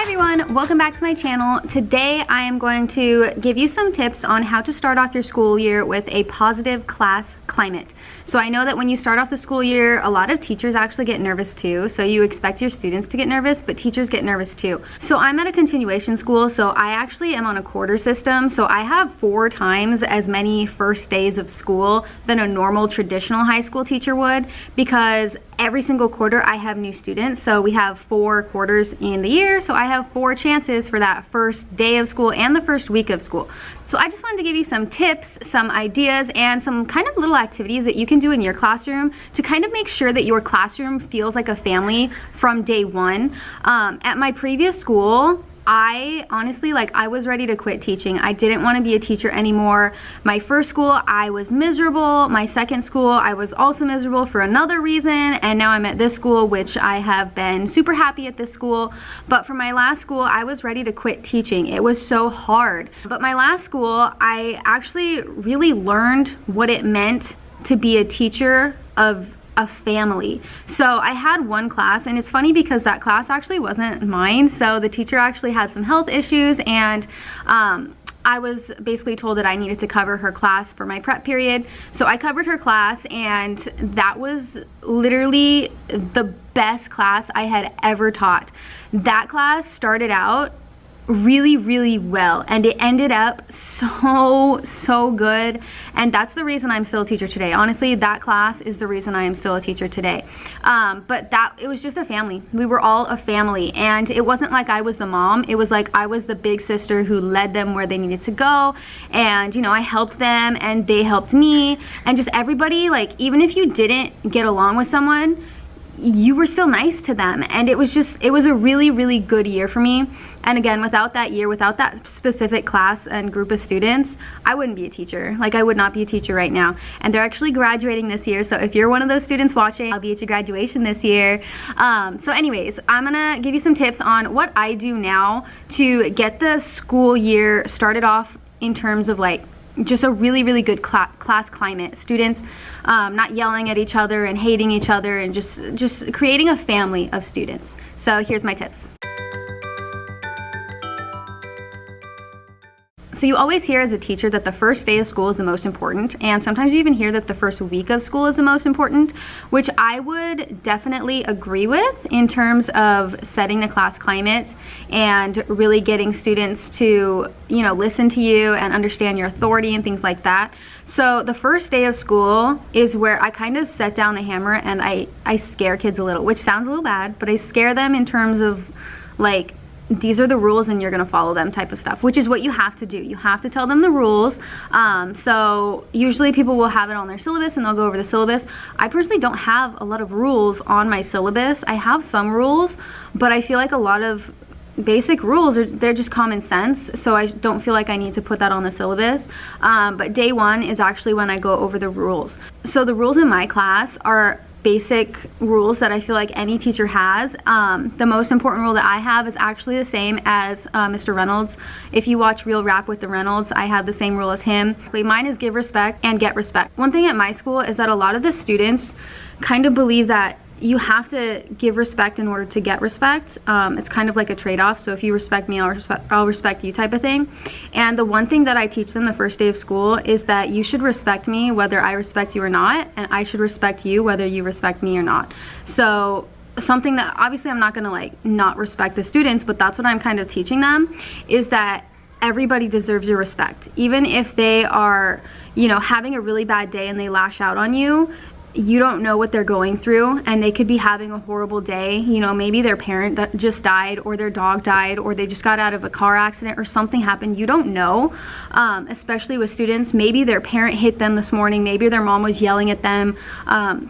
everyone, welcome back to my channel. Today I am going to give you some tips on how to start off your school year with a positive class climate. So I know that when you start off the school year, a lot of teachers actually get nervous too. So you expect your students to get nervous, but teachers get nervous too. So I'm at a continuation school, so I actually am on a quarter system. So I have 4 times as many first days of school than a normal traditional high school teacher would, because every single quarter I have new students. So we have 4 quarters in the year, so I have 4 chances for that first day of school and the first week of school. So I just wanted to give you some tips, some ideas, and some kind of little activities that you can do in your classroom to kind of make sure that your classroom feels like a family from day one. At my previous school, I honestly, I was ready to quit teaching. I didn't want to be a teacher anymore. My first school, I was miserable. My second school, I was also miserable for another reason. And now I'm at this school, which I have been super happy at this school. But for my last school, I was ready to quit teaching. It was so hard. But my last school, I actually really learned what it meant to be a teacher of a family. So I had one class, and it's funny because that class actually wasn't mine. So the teacher actually had some health issues, and I was basically told that I needed to cover her class for my prep period. So I covered her class, and that was literally the best class I had ever taught. That class started out really well, and it ended up so good, and that's the reason I'm still a teacher today. Honestly, that class is the reason I am still a teacher today. But it was just a family. We were all a family, and it wasn't like I was the mom. It was like I was the big sister who led them where they needed to go, and I helped them and they helped me, and just everybody, even if you didn't get along with someone, you were still nice to them. And it was a really good year for me. And again, without that year, without that specific class and group of students, I wouldn't be a teacher. I would not be a teacher right now. And they're actually graduating this year, so if you're one of those students watching, I'll be at your graduation this year. So anyways, I'm gonna give you some tips on what I do now to get the school year started off in terms of just a really good class climate. Students not yelling at each other and hating each other, and just creating a family of students. So here's my tips. So you always hear as a teacher that the first day of school is the most important, and sometimes you even hear that the first week of school is the most important, which I would definitely agree with in terms of setting the class climate and really getting students to, listen to you and understand your authority and things like that. So the first day of school is where I kind of set down the hammer and I scare kids a little, which sounds a little bad, but I scare them in terms of these are the rules and you're gonna follow them type of stuff, which is what you have to do. You have to tell them the rules. So usually people will have it on their syllabus and they'll go over the syllabus. I personally don't have a lot of rules on my syllabus. I have some rules, but I feel like a lot of basic rules they're just common sense, so I don't feel like I need to put that on the syllabus. But day one is actually when I go over the rules. So the rules in my class are basic rules that I feel like any teacher has. The most important rule that I have is actually the same as Mr. Reynolds. If you watch Real Rap with the Reynolds, I have the same rule as him. Mine is give respect and get respect. One thing at my school is that a lot of the students kind of believe that you have to give respect in order to get respect. It's kind of like a trade-off. So if you respect me, I'll respect you type of thing. And the one thing that I teach them the first day of school is that you should respect me whether I respect you or not, and I should respect you whether you respect me or not. So something that obviously I'm not gonna not respect the students, but that's what I'm kind of teaching them, is that everybody deserves your respect. Even if they are, having a really bad day and they lash out on you, you don't know what they're going through, and they could be having a horrible day. Maybe their parent just died, or their dog died, or they just got out of a car accident, or something happened. You don't know, especially with students. Maybe their parent hit them this morning, maybe their mom was yelling at them,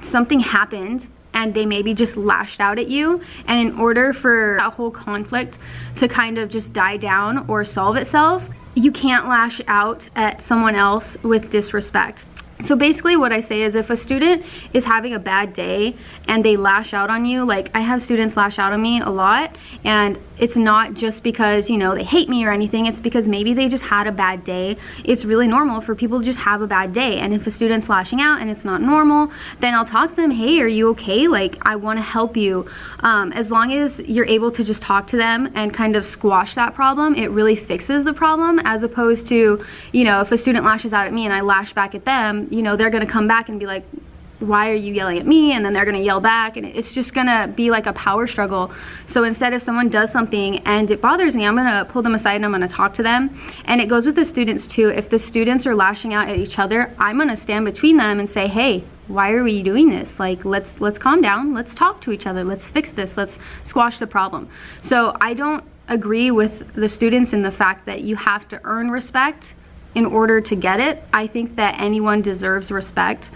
something happened and they maybe just lashed out at you. And in order for that whole conflict to kind of just die down or solve itself, you can't lash out at someone else with disrespect. So basically what I say is, if a student is having a bad day and they lash out on you, like I have students lash out on me a lot, and it's not just because, you know, they hate me or anything. It's because maybe they just had a bad day. It's really normal for people to just have a bad day. And if a student's lashing out and it's not normal, then I'll talk to them, hey, are you okay? Like, I want to help you. As long as you're able to just talk to them and kind of squash that problem, it really fixes the problem, as opposed to, you know, if a student lashes out at me and I lash back at them, you know, they're gonna come back and be like, why are you yelling at me? And then they're gonna yell back, and it's just gonna be like a power struggle. So instead, if someone does something and it bothers me, I'm gonna pull them aside and I'm gonna talk to them. And it goes with the students too. If the students are lashing out at each other, I'm gonna stand between them and say, hey, why are we doing this? Like, let's calm down, let's talk to each other, let's fix this, let's squash the problem. So I don't agree with the students in the fact that you have to earn respect in order to get it. I think that anyone deserves respect.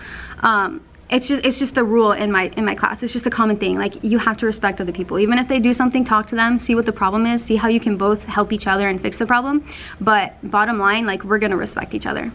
It's just the rule in my class. It's just a common thing. Like, you have to respect other people. Even if they do something, talk to them, see what the problem is, see how you can both help each other and fix the problem. But bottom line, like, we're gonna respect each other.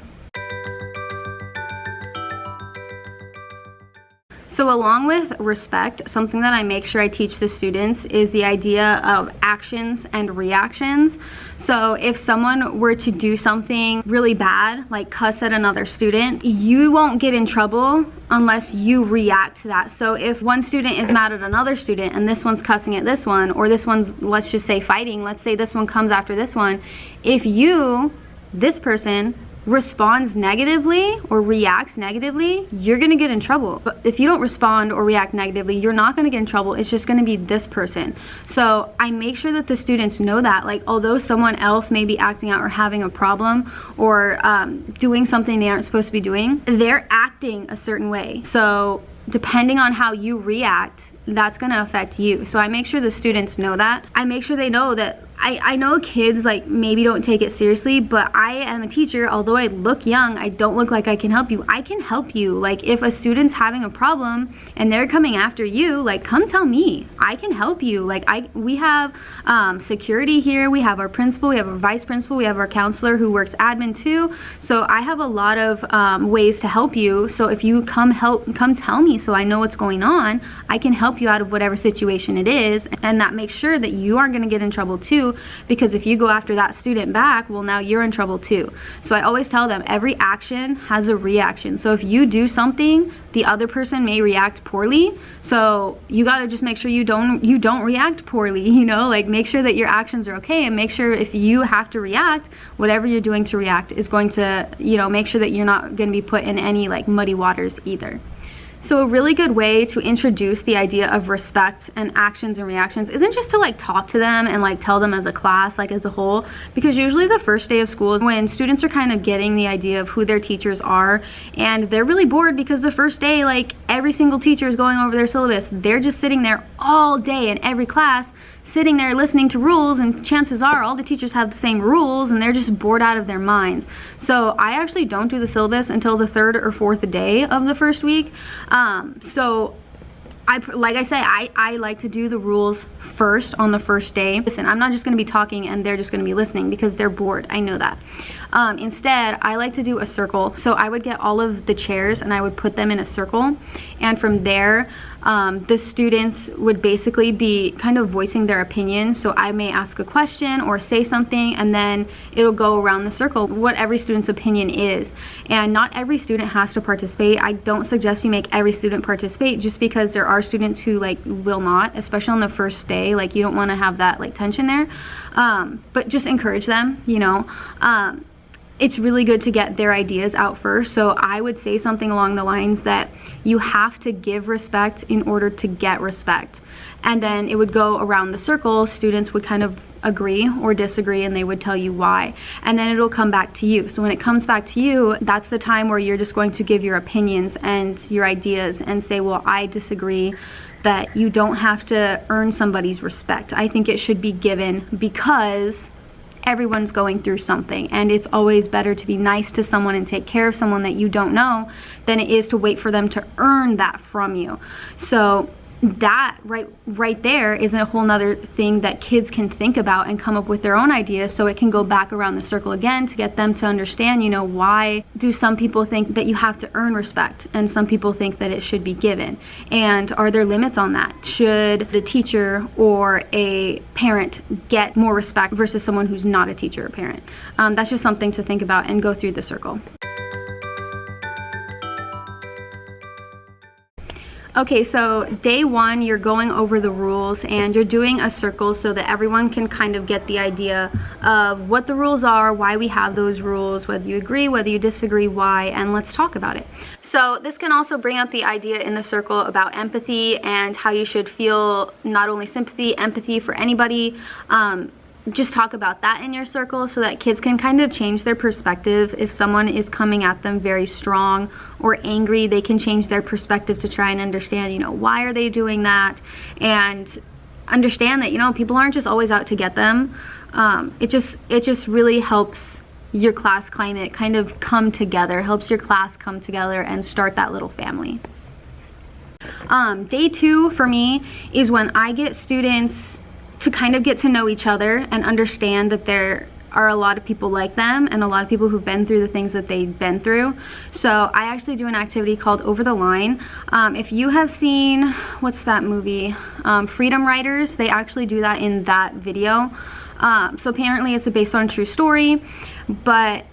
So along with respect, something that I make sure I teach the students is the idea of actions and reactions. So if someone were to do something really bad, like cuss at another student, you won't get in trouble unless you react to that. So if one student is mad at another student and this one's cussing at this one, or this one's, let's just say, fighting, let's say this one comes after this one, if you, this person, responds negatively or reacts negatively, you're gonna get in trouble. But if you don't respond or react negatively, you're not gonna get in trouble. It's just gonna be this person. So I make sure that the students know that, like, although someone else may be acting out or having a problem or doing something they aren't supposed to be doing, they're acting a certain way. So depending on how you react, that's gonna affect you. So I make sure the students know that. I make sure they know that I know kids like maybe don't take it seriously, but I am a teacher. Although I look young, I don't look like I can help you. I can help you. Like, if a student's having a problem and they're coming after you, like, come tell me. I can help you. Like, we have security here. We have our principal. We have our vice principal. We have our counselor who works admin too. So I have a lot of ways to help you. So if you come tell me so I know what's going on, I can help you out of whatever situation it is. And that makes sure that you aren't going to get in trouble too. Because if you go after that student back, well, now you're in trouble too. So I always tell them every action has a reaction. So if you do something, the other person may react poorly. So you got to just make sure you don't react poorly, you know, like make sure that your actions are okay, and make sure if you have to react, whatever you're doing to react is going to, you know, make sure that you're not going to be put in any like muddy waters either. So a really good way to introduce the idea of respect and actions and reactions isn't just to like talk to them and like tell them as a class, like as a whole, because usually the first day of school is when students are kind of getting the idea of who their teachers are, and they're really bored because the first day, like every single teacher is going over their syllabus. They're just sitting there all day in every class, sitting there listening to rules, and chances are all the teachers have the same rules and they're just bored out of their minds. So I actually don't do the syllabus until the third or fourth day of the first week. So like I say, I like to do the rules first on the first day. Listen, I'm not just going to be talking and they're just going to be listening because they're bored. I know that. Instead, I like to do a circle. So I would get all of the chairs and I would put them in a circle. And from there, the students would basically be kind of voicing their opinion. So I may ask a question or say something, and then it'll go around the circle what every student's opinion is. And not every student has to participate. I don't suggest you make every student participate, just because there are students who like will not, especially on the first day. Like, you don't want to have that like tension there. But just encourage them, you know. It's really good to get their ideas out first. So I would say something along the lines that you have to give respect in order to get respect. And then it would go around the circle. Students would kind of agree or disagree, and they would tell you why. And then it'll come back to you. So when it comes back to you, that's the time where you're just going to give your opinions and your ideas and say, well, I disagree, that you don't have to earn somebody's respect. I think it should be given because everyone's going through something, and it's always better to be nice to someone and take care of someone that you don't know than it is to wait for them to earn that from you. So that right there is a whole nother thing that kids can think about and come up with their own ideas, so it can go back around the circle again to get them to understand, you know, why do some people think that you have to earn respect and some people think that it should be given, and are there limits on that? Should the teacher or a parent get more respect versus someone who's not a teacher or parent? That's just something to think about and go through the circle. Okay, so day one, you're going over the rules and you're doing a circle so that everyone can kind of get the idea of what the rules are, why we have those rules, whether you agree, whether you disagree, why, and let's talk about it. So this can also bring up the idea in the circle about empathy and how you should feel not only sympathy, empathy for anybody. Just talk about that in your circle so that kids can kind of change their perspective. If someone is coming at them very strong or angry, they can change their perspective to try and understand, you know, why are they doing that, and understand that, you know, people aren't just always out to get them. It just really helps your class climate kind of come together, helps your class come together and start that little family. Day two for me is when I get students to kind of get to know each other and understand that there are a lot of people like them and a lot of people who've been through the things that they've been through. So I actually do an activity called Over the Line. If you have seen, what's that movie? Freedom Riders, they actually do that in that video. So apparently it's based on a true story, but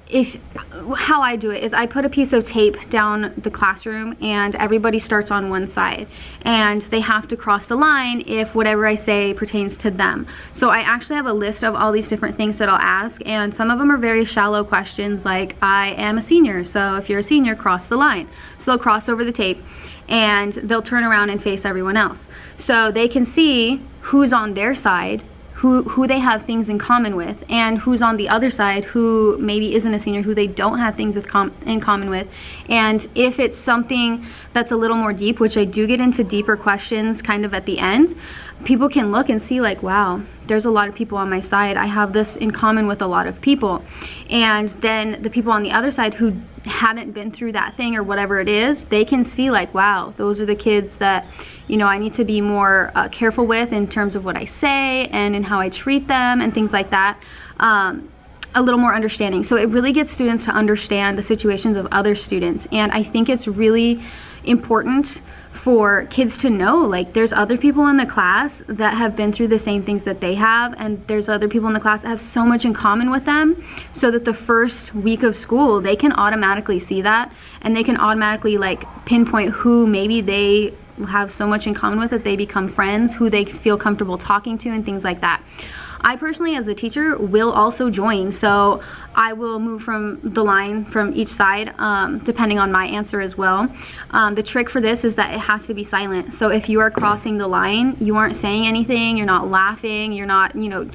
how I do it is I put a piece of tape down the classroom and everybody starts on one side and they have to cross the line if whatever I say pertains to them. So I actually have a list of all these different things that I'll ask, and some of them are very shallow questions like, I am a senior, so if you're a senior, cross the line. So they'll cross over the tape and they'll turn around and face everyone else. So they can see who's on their side, who they have things in common with, and who's on the other side who maybe isn't a senior, who they don't have things in common with. And if it's something that's a little more deep, which I do get into deeper questions kind of at the end, people can look and see like, wow, there's a lot of people on my side. I have this in common with a lot of people. And then the people on the other side who haven't been through that thing or whatever it is, they can see like, wow, those are the kids that, you know, I need to be more careful with in terms of what I say and in how I treat them and things like that. A little more understanding. So it really gets students to understand the situations of other students. And I think it's really important for kids to know, like, there's other people in the class that have been through the same things that they have, and there's other people in the class that have so much in common with them, so that the first week of school they can automatically see that, and they can automatically like pinpoint who maybe they have so much in common with that they become friends, who they feel comfortable talking to, and things like that. I personally, as the teacher, will also join, so I will move from the line from each side, depending on my answer as well. The trick for this is that it has to be silent. So if you are crossing the line, you aren't saying anything, you're not laughing, you're not, you know,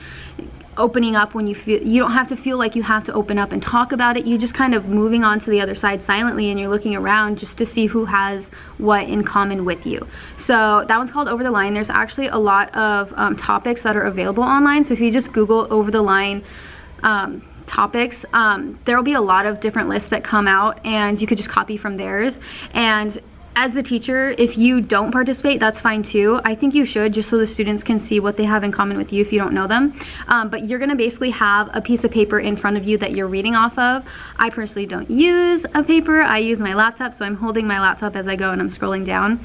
opening up when you feel, you don't have to feel like you have to open up and talk about it. You're just kind of moving on to the other side silently, and you're looking around just to see who has what in common with you. So that one's called Over the Line. There's actually a lot of topics that are available online. So if you just Google Over the Line topics, there will be a lot of different lists that come out, and you could just copy from theirs. And as the teacher, if you don't participate, that's fine too. I think you should, just so the students can see what they have in common with you if you don't know them. But you're gonna basically have a piece of paper in front of you that you're reading off of. I personally don't use a paper, I use my laptop, so I'm holding my laptop as I go and I'm scrolling down.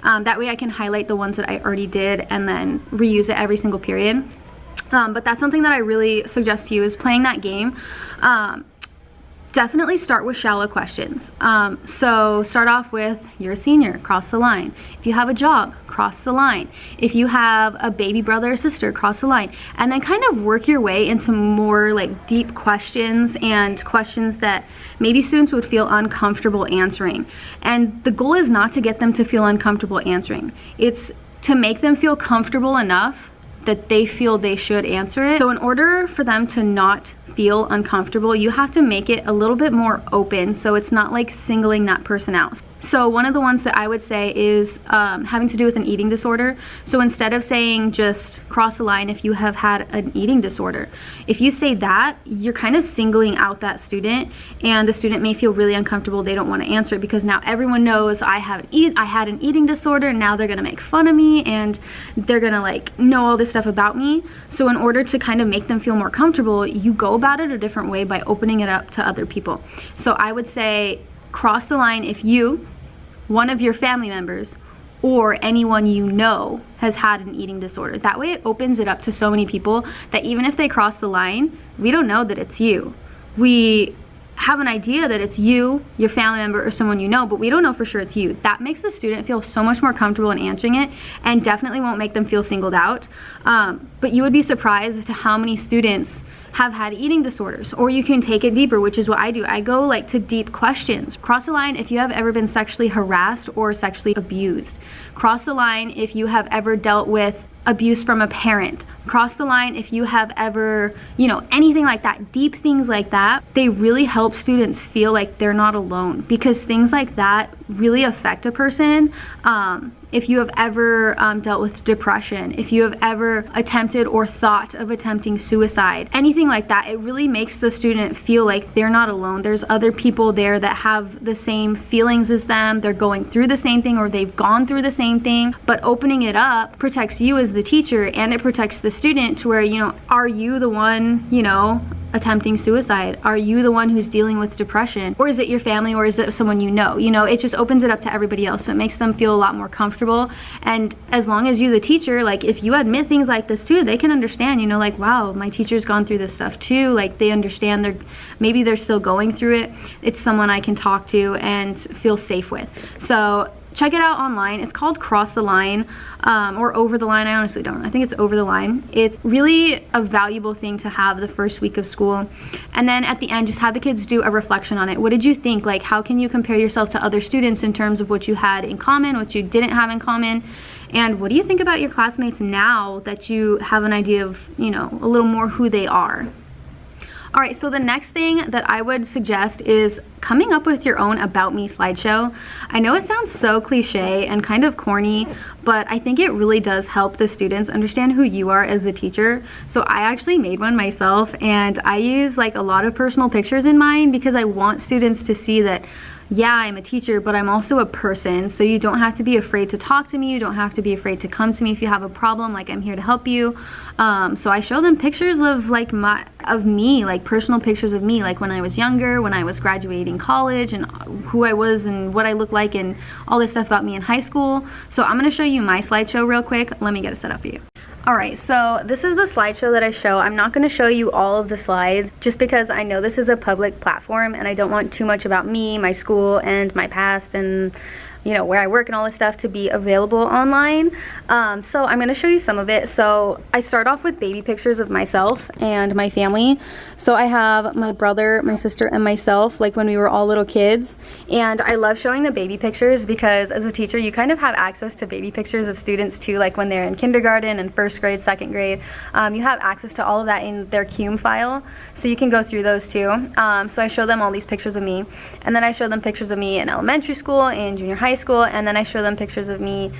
That way I can highlight the ones that I already did and then reuse it every single period. But that's something that I really suggest to you, is playing that game. Definitely start with shallow questions. So start off with, you're a senior, cross the line. If you have a job, cross the line. If you have a baby brother or sister, cross the line. And then kind of work your way into more like deep questions, and questions that maybe students would feel uncomfortable answering. And the goal is not to get them to feel uncomfortable answering. It's to make them feel comfortable enough that they feel they should answer it. So in order for them to not feel uncomfortable, you have to make it a little bit more open, so it's not like singling that person out. So one of the ones that I would say is having to do with an eating disorder. So instead of saying just cross the line if you have had an eating disorder, if you say that, you're kind of singling out that student, and the student may feel really uncomfortable. They don't want to answer it because now everyone knows I had an eating disorder, and now they're gonna make fun of me and they're gonna like know all this stuff about me. So in order to kind of make them feel more comfortable, you go about it a different way by opening it up to other people. So I would say cross the line if you, one of your family members, or anyone you know has had an eating disorder. That way it opens it up to so many people that even if they cross the line, we don't know that it's you. We have an idea that it's you, your family member, or someone you know, but we don't know for sure it's you. That makes the student feel so much more comfortable in answering it, and definitely won't make them feel singled out. But you would be surprised as to how many students have had eating disorders. Or you can take it deeper, which is what I do. I go like to deep questions. Cross the line if you have ever been sexually harassed or sexually abused. Cross the line if you have ever dealt with abuse from a parent. Cross the line if you have ever, anything like that. Deep things like that, they really help students feel like they're not alone, because things like that really affect a person. If you have ever dealt with depression, if you have ever attempted or thought of attempting suicide, anything like that, it really makes the student feel like they're not alone. There's other people there that have the same feelings as them. They're going through the same thing, or they've gone through the same thing. But opening it up protects you as the teacher, and it protects the student to where, are you the one, attempting suicide? Are you the one who's dealing with depression? Or is it your family, or is it someone you know? It just opens it up to everybody else, so it makes them feel a lot more comfortable. And as long as you, the teacher, like if you admit things like this too, they can understand, like, wow, my teacher's gone through this stuff too. Like they understand, maybe they're still going through it. It's someone I can talk to and feel safe with. So check it out online. It's called Cross the Line, or Over the Line. I honestly don't know. I think it's Over the Line. It's really a valuable thing to have the first week of school. And then at the end, just have the kids do a reflection on it. What did you think? Like, how can you compare yourself to other students in terms of what you had in common, what you didn't have in common? And what do you think about your classmates now that you have an idea of, a little more who they are? All right, so the next thing that I would suggest is coming up with your own About Me slideshow. I know it sounds so cliche and kind of corny, but I think it really does help the students understand who you are as the teacher. So I actually made one myself, and I use like a lot of personal pictures in mine because I want students to see that, yeah, I'm a teacher, but I'm also a person. So you don't have to be afraid to talk to me. You don't have to be afraid to come to me if you have a problem. Like, I'm here to help you. So I show them pictures of me, like personal pictures of me, like when I was younger, when I was graduating college, and who I was and what I look like, and all this stuff about me in high school. So I'm gonna show you my slideshow real quick. Let me get it set up for you. Alright, so this is the slideshow that I show. I'm not going to show you all of the slides just because I know this is a public platform and I don't want too much about me, my school, and my past, and where I work and all this stuff to be available online. So I'm going to show you some of it. So I start off with baby pictures of myself and my family. So I have my brother, my sister, and myself, like when we were all little kids. And I love showing the baby pictures because as a teacher, you kind of have access to baby pictures of students too, like when they're in kindergarten and first grade, second grade. You have access to all of that in their CUME file, so you can go through those too. So I show them all these pictures of me, and then I show them pictures of me in elementary school and junior high school, and then I show them pictures of me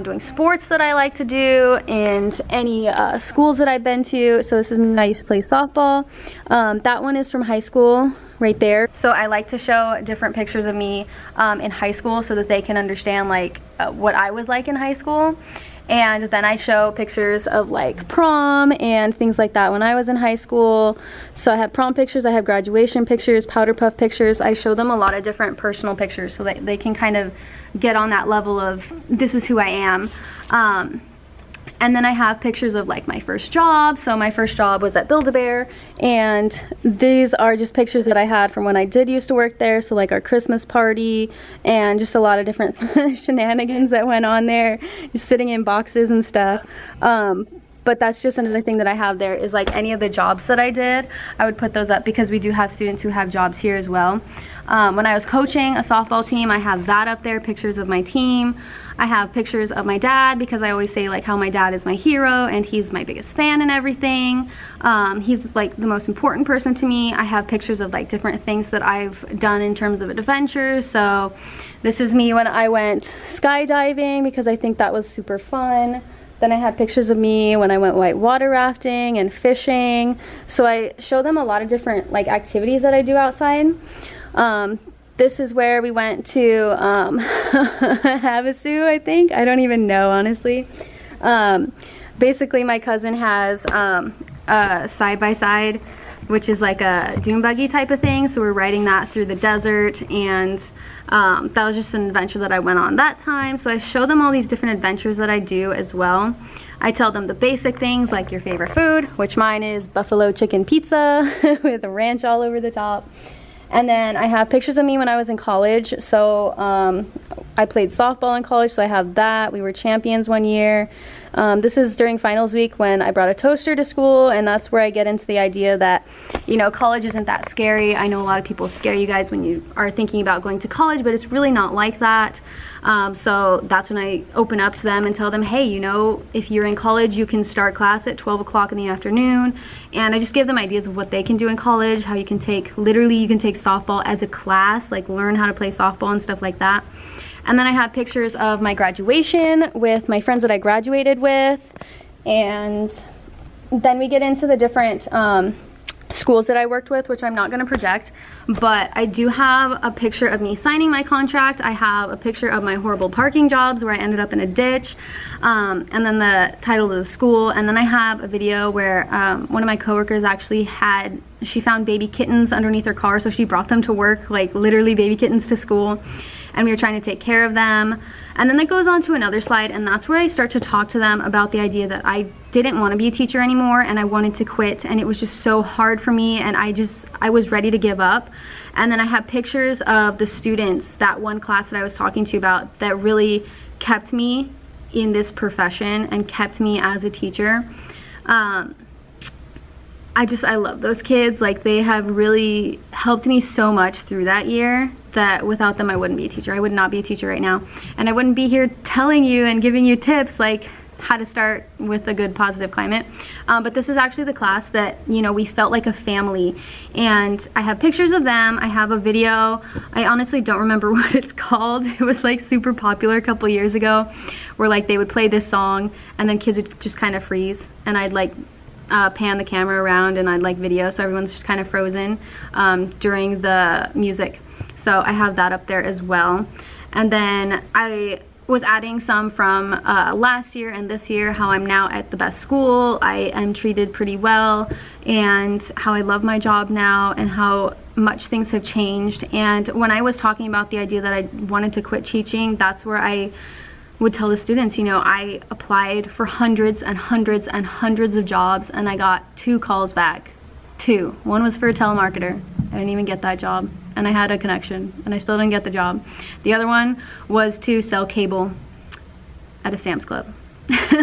doing sports that I like to do and any schools that I've been to. So this is me when I used to play softball. That one is from high school right there. So I like to show different pictures of me in high school so that they can understand like what I was like in high school. And then I show pictures of like prom and things like that when I was in high school. So I have prom pictures, I have graduation pictures, powder puff pictures. I show them a lot of different personal pictures so that they can kind of get on that level of this is who I am. And then I have pictures of like my first job. So my first job was at Build-A-Bear, and these are just pictures that I had from when I did used to work there. So like our Christmas party and just a lot of different shenanigans that went on there, just sitting in boxes and stuff. But that's just another thing that I have there is like any of the jobs that I did, I would put those up because we do have students who have jobs here as well. When I was coaching a softball team, I have that up there, pictures of my team. I have pictures of my dad because I always say like how my dad is my hero and he's my biggest fan and everything. He's like the most important person to me. I have pictures of like different things that I've done in terms of adventures. So this is me when I went skydiving because I think that was super fun. Then I had pictures of me when I went whitewater rafting and fishing. So I show them a lot of different like activities that I do outside. This is where we went to Havasu, I think. I don't even know, honestly. Basically, my cousin has a side-by-side, which is like a dune buggy type of thing. So we're riding that through the desert, and that was just an adventure that I went on that time. So I show them all these different adventures that I do as well. I tell them the basic things like your favorite food, which mine is buffalo chicken pizza with ranch all over the top. And then I have pictures of me when I was in college. So I played softball in college, so I have that. We were champions one year. This is during finals week when I brought a toaster to school, and that's where I get into the idea that, you know, college isn't that scary. I know a lot of people scare you guys when you are thinking about going to college, but it's really not like that. So that's when I open up to them and tell them, hey, you know, if you're in college, you can start class at 12 o'clock in the afternoon. And I just give them ideas of what they can do in college, how you can take, literally you can take softball as a class, like learn how to play softball and stuff like that. And then I have pictures of my graduation with my friends that I graduated with. And then we get into the different schools that I worked with, which I'm not going to project, but I do have a picture of me signing my contract. I have a picture of my horrible parking jobs where I ended up in a ditch, and then the title of the school. And then I have a video where one of my coworkers actually she found baby kittens underneath her car, so she brought them to work, like literally baby kittens to school, and we were trying to take care of them. And then that goes on to another slide, and that's where I start to talk to them about the idea that I didn't want to be a teacher anymore and I wanted to quit, and it was just so hard for me, and I was ready to give up. And then I have pictures of the students, that one class that I was talking to you about, that really kept me in this profession and kept me as a teacher. I love those kids. Like, they have really helped me so much through that year that without them I wouldn't be a teacher. I would not be a teacher right now, and I wouldn't be here telling you and giving you tips like how to start with a good positive climate. But this is actually the class that, you know, we felt like a family, and I have pictures of them. I have a video. I honestly don't remember what it's called. It was like super popular a couple years ago, where like they would play this song and then kids would just kind of freeze, and I'd like pan the camera around and I'd like video, so everyone's just kind of frozen during the music. So I have that up there as well. And then I was adding some from last year and this year, how I'm now at the best school, I am treated pretty well, and how I love my job now and how much things have changed. And when I was talking about the idea that I wanted to quit teaching, that's where I would tell the students, you know, I applied for hundreds and hundreds and hundreds of jobs, and I got 2 calls back. 2. One was for a telemarketer. I didn't even get that job, and I had a connection, and I still didn't get the job. The other one was to sell cable at a Sam's Club.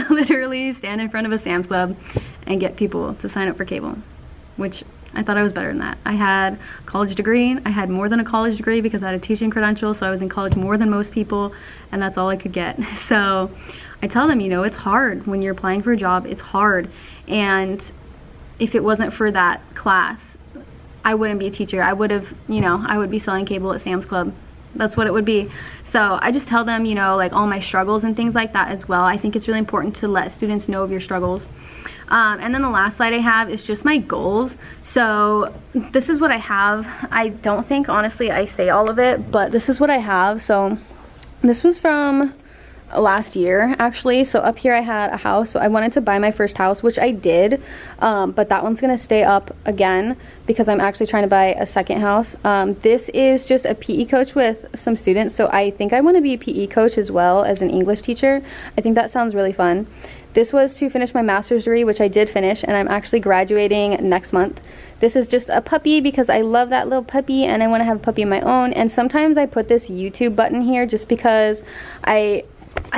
Literally stand in front of a Sam's Club and get people to sign up for cable, which I thought I was better than that. I had a college degree. I had more than a college degree because I had a teaching credential, so I was in college more than most people, and that's all I could get. So I tell them, you know, it's hard when you're applying for a job. It's hard, and if it wasn't for that class, I wouldn't be a teacher. I would have, you know, I would be selling cable at Sam's Club. That's what it would be. So I just tell them, you know, like all my struggles and things like that as well. I think it's really important to let students know of your struggles. And then the last slide I have is just my goals. So this is what I have. I don't think, honestly, I say all of it, but this is what I have. So this was from last year, actually. So up here I had a house. So I wanted to buy my first house, which I did, but that one's gonna stay up again because I'm actually trying to buy a second house. This is just a PE coach with some students. So I think I want to be a PE coach as well as an English teacher. I think that sounds really fun. This was to finish my master's degree, which I did finish, and I'm actually graduating next month. This is just a puppy because I love that little puppy and I want to have a puppy of my own. And sometimes I put this YouTube button here just because I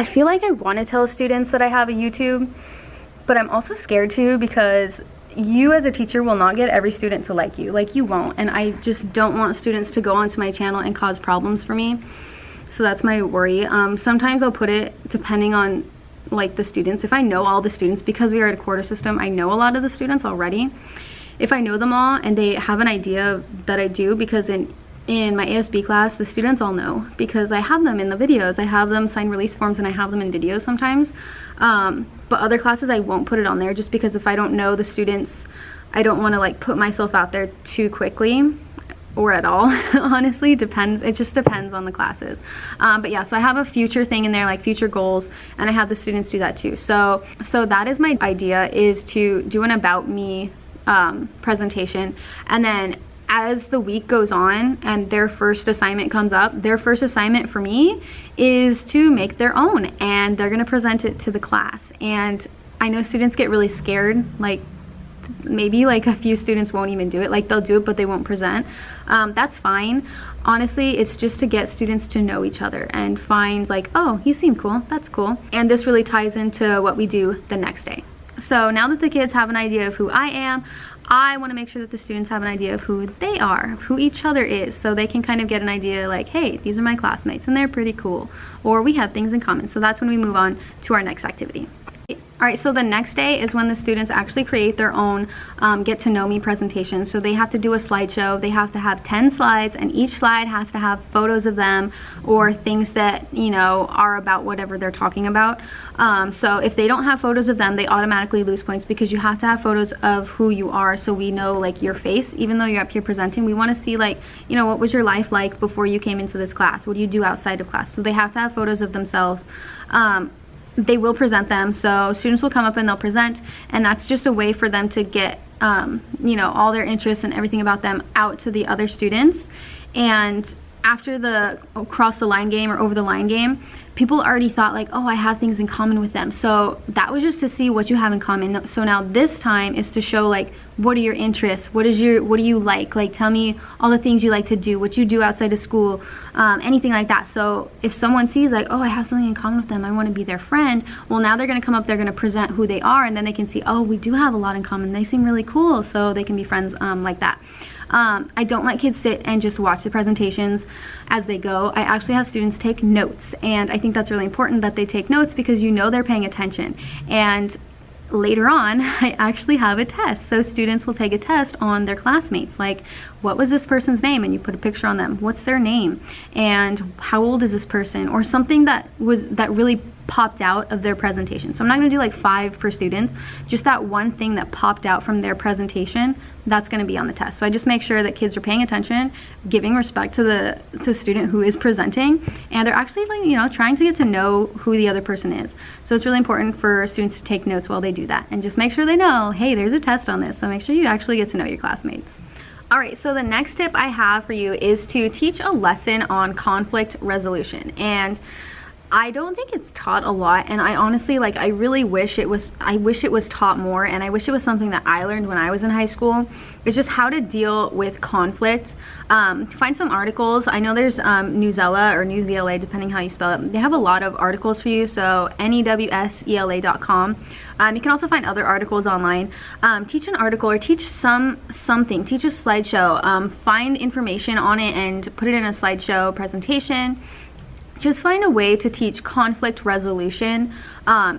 feel like I want to tell students that I have a YouTube, but I'm also scared to, because you as a teacher will not get every student to like you. Like, you won't. And I just don't want students to go onto my channel and cause problems for me. So that's my worry. Sometimes I'll put it depending on like the students. If I know all the students, because we are at a quarter system, I know a lot of the students already. If I know them all and they have an idea that I do, because in my ASB class, the students all know because I have them in the videos. I have them sign release forms and I have them in videos sometimes. But other classes I won't put it on there just because if I don't know the students, I don't want to like put myself out there too quickly or at all. Honestly, depends. It just depends on the classes. But yeah, so I have a future thing in there, like future goals, and I have the students do that too. So that is my idea, is to do an about me presentation, and then as the week goes on and their first assignment comes up, their first assignment for me is to make their own, and they're going to present it to the class. And I know students get really scared, like maybe like a few students won't even do it, like they'll do it but they won't present. That's fine. Honestly, it's just to get students to know each other and find like, oh, you seem cool, that's cool. And this really ties into what we do the next day. So now that the kids have an idea of who I am, I want to make sure that the students have an idea of who they are, who each other is, so they can kind of get an idea like, hey, these are my classmates and they're pretty cool, or we have things in common. So that's when we move on to our next activity. All right, so the next day is when the students actually create their own get to know me presentation. So they have to do a slideshow. They have to have 10 slides, and each slide has to have photos of them or things that, you know, are about whatever they're talking about. So if they don't have photos of them, they automatically lose points, because you have to have photos of who you are, so we know like your face. Even though you're up here presenting, we want to see like, you know, what was your life like before you came into this class? What do you do outside of class? So they have to have photos of themselves. They will present them, so students will come up and they'll present, and that's just a way for them to get you know, all their interests and everything about them out to the other students. And after the cross the line game or over the line game, people already thought like, oh, I have things in common with them. So that was just to see what you have in common. So now this time is to show like, what are your interests? What do you like? Like, tell me all the things you like to do, what you do outside of school, anything like that. So if someone sees like, oh, I have something in common with them, I want to be their friend. Well, now they're going to come up, they're going to present who they are, and then they can see, oh, we do have a lot in common. They seem really cool. So they can be friends like that. I don't let kids sit and just watch the presentations as they go. I actually have students take notes, and I think that's really important that they take notes, because you know they're paying attention. And later on, I actually have a test. So students will take a test on their classmates, like, what was this person's name? And you put a picture on them. What's their name? And how old is this person? Or something that really popped out of their presentation. So I'm not going to do like 5 per student, just that one thing that popped out from their presentation, that's going to be on the test. So I just make sure that kids are paying attention, giving respect to the student who is presenting, and they're actually, like, you know, trying to get to know who the other person is. So it's really important for students to take notes while they do that, and just make sure they know, hey, there's a test on this. So make sure you actually get to know your classmates. All right, so the next tip I have for you is to teach a lesson on conflict resolution. And I don't think it's taught a lot, and I honestly, like, I really wish it was taught more, and I wish it was something that I learned when I was in high school. It's just how to deal with conflict. Find some articles. I know there's Newsela or Newsela, depending how you spell it. They have a lot of articles for you, so newsela.com. You can also find other articles online. Teach an article, or teach something. Teach a slideshow. Find information on it and put it in a slideshow presentation. Just find a way to teach conflict resolution.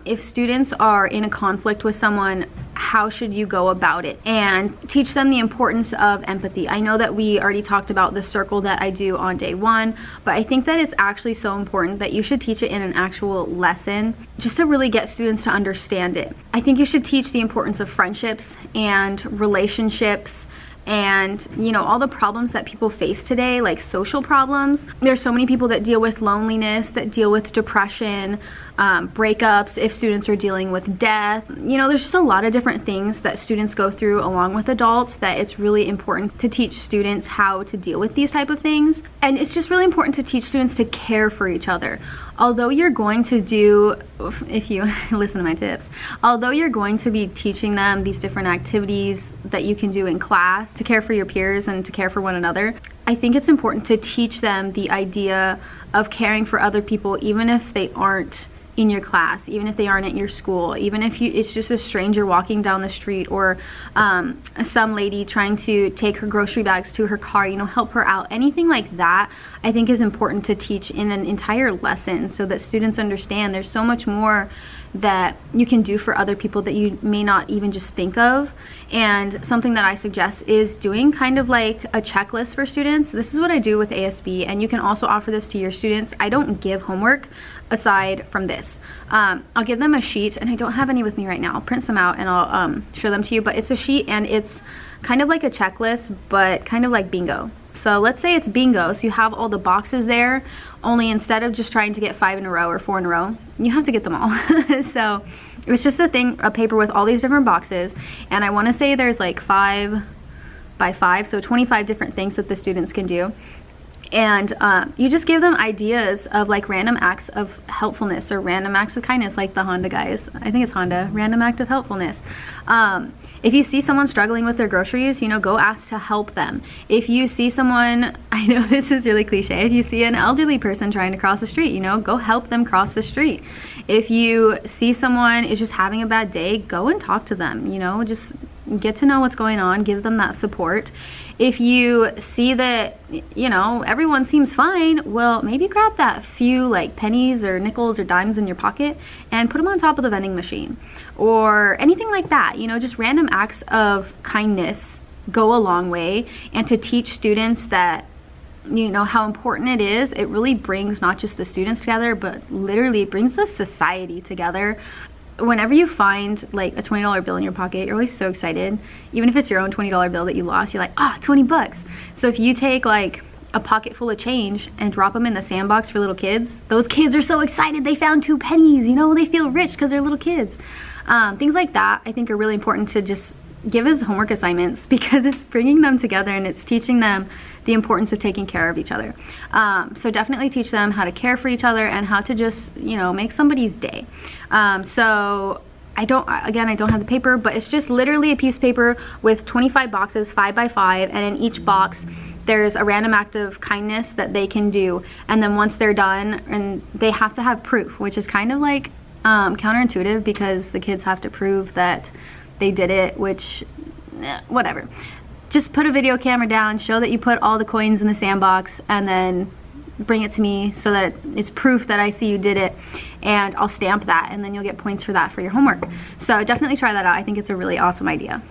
If students are in a conflict with someone, how should you go about it? And teach them the importance of empathy. I know that we already talked about the circle that I do on day 1, but I think that it's actually so important that you should teach it in an actual lesson, just to really get students to understand it. I think you should teach the importance of friendships and relationships, and, you know, all the problems that people face today, like social problems. There's so many people that deal with loneliness, that deal with depression, breakups, if students are dealing with death. You know, there's just a lot of different things that students go through along with adults, that it's really important to teach students how to deal with these type of things. And it's just really important to teach students to care for each other. Although you're going to do, if you listen to my tips, although you're going to be teaching them these different activities that you can do in class to care for your peers and to care for one another, I think it's important to teach them the idea of caring for other people, even if they aren't in your class, even if they aren't at your school, even if it's just a stranger walking down the street, or some lady trying to take her grocery bags to her car, you know, help her out. Anything like that I think is important to teach in an entire lesson, so that students understand there's so much more that you can do for other people that you may not even just think of. And something that I suggest is doing kind of like a checklist for students. This is what I do with ASB, and you can also offer this to your students. I don't give homework aside from this. I'll give them a sheet, and I don't have any with me right now. I'll print some out and I'll show them to you, but it's a sheet and it's kind of like a checklist, but kind of like bingo. So let's say it's bingo, so you have all the boxes there, only instead of just trying to get 5 in a row or 4 in a row, you have to get them all. So it was just a paper with all these different boxes, and I want to say there's like 5 by 5, so 25 different things that the students can do. And you just give them ideas of like random acts of helpfulness or random acts of kindness, like the Honda guys. I think it's Honda, random act of helpfulness. If you see someone struggling with their groceries, you know, go ask to help them. If you see someone, I know this is really cliche, if you see an elderly person trying to cross the street, you know, go help them cross the street. If you see someone is just having a bad day, go and talk to them, you know, just get to know what's going on, give them that support. If you see that, you know, everyone seems fine, well, maybe grab that few like pennies or nickels or dimes in your pocket and put them on top of the vending machine or anything like that. You know, just random acts of kindness go a long way. And to teach students that, you know, how important it is, it really brings not just the students together, but literally it brings the society together. Whenever you find like a $20 bill in your pocket, you're always so excited. Even if it's your own $20 bill that you lost, you're like, ah, 20 bucks. So if you take like a pocket full of change and drop them in the sandbox for little kids, those kids are so excited they found 2 pennies, you know, they feel rich because they're little kids. Things like that I think are really important to just give as homework assignments, because it's bringing them together and it's teaching them the importance of taking care of each other. So definitely teach them how to care for each other and how to just, you know, make somebody's day. So I don't have the paper, but it's just literally a piece of paper with 25 boxes, 5 by 5, and in each box there's a random act of kindness that they can do. And then once they're done, and they have to have proof, which is kind of like counterintuitive, because the kids have to prove that they did it, which, whatever. Just put a video camera down, show that you put all the coins in the sandbox, and then bring it to me so that it's proof that I see you did it, and I'll stamp that, and then you'll get points for that for your homework. So definitely try that out. I think it's a really awesome idea.